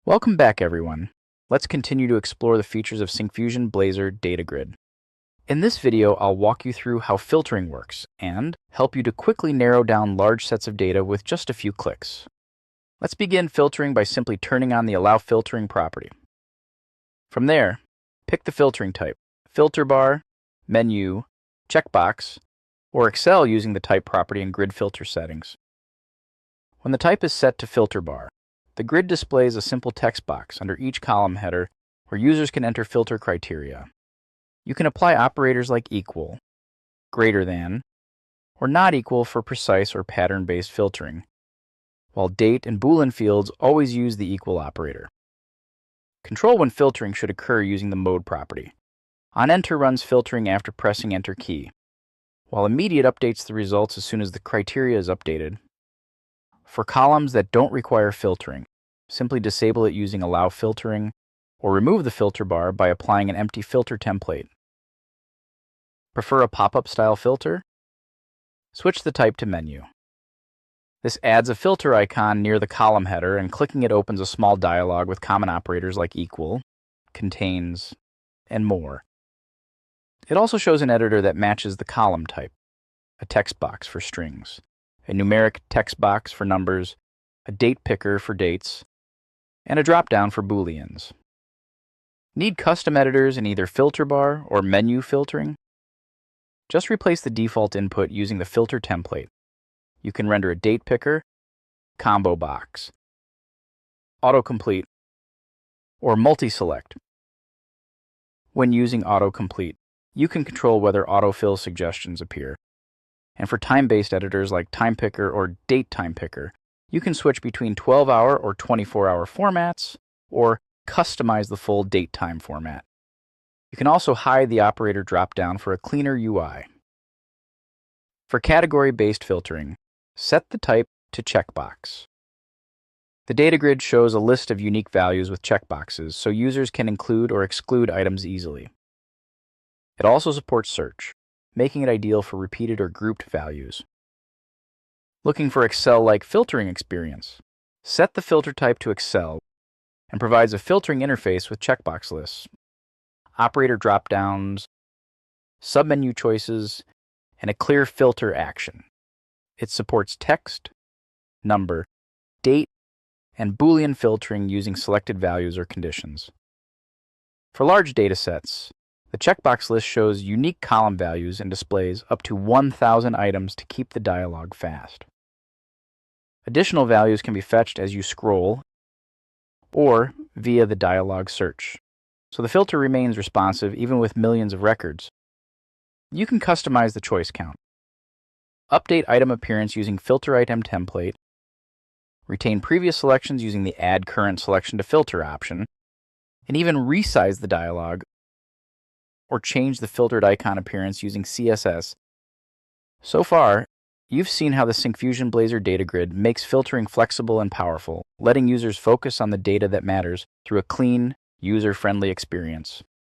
Welcome back, everyone. Let's continue to explore the features of Syncfusion Blazor DataGrid. In this video, I'll walk you through how filtering works and help you to quickly narrow down large sets of data with just a few clicks. Let's begin filtering by simply turning on the Allow Filtering property. From there, pick the filtering type, filter bar, menu, checkbox, or Excel using the type property in grid filter settings. When the type is set to filter bar, the grid displays a simple text box under each column header where users can enter filter criteria. You can apply operators like equal, greater than, or not equal for precise or pattern-based filtering, while date and Boolean fields always use the equal operator. Control when filtering should occur using the mode property. OnEnter runs filtering after pressing Enter key, while immediate updates the results as soon as the criteria is updated. For columns that don't require filtering, simply disable it using Allow Filtering, or remove the filter bar by applying an empty filter template. Prefer a pop-up style filter? Switch the type to Menu. This adds a filter icon near the column header, and clicking it opens a small dialog with common operators like equal, contains, and more. It also shows an editor that matches the column type, a text box for strings, a numeric text box for numbers, a DatePicker for dates, and a dropdown for Booleans. Need custom editors in either filter bar or menu filtering? Just replace the default input using the filter template. You can render a DatePicker, ComboBox, AutoComplete, or multi-select. When using AutoComplete, you can control whether autofill suggestions appear. And for time-based editors like TimePicker or DateTimePicker, you can switch between 12-hour or 24-hour formats, or customize the full DateTime format. You can also hide the operator dropdown for a cleaner UI. For category-based filtering, set the type to Checkbox. The DataGrid shows a list of unique values with checkboxes, so users can include or exclude items easily. It also supports search, making it ideal for repeated or grouped values. Looking for Excel-like filtering experience? Set the filter type to Excel and provides a filtering interface with checkbox lists, operator dropdowns, submenu choices, and a clear filter action. It supports text, number, date, and Boolean filtering using selected values or conditions. For large datasets, the checkbox list shows unique column values and displays up to 1,000 items to keep the dialog fast. Additional values can be fetched as you scroll or via the dialog search, so the filter remains responsive even with millions of records. You can customize the choice count, update item appearance using filter item template, retain previous selections using the add current selection to filter option, and even resize the dialog or change the filtered icon appearance using CSS. So far, you've seen how the Syncfusion Blazor DataGrid makes filtering flexible and powerful, letting users focus on the data that matters through a clean, user-friendly experience.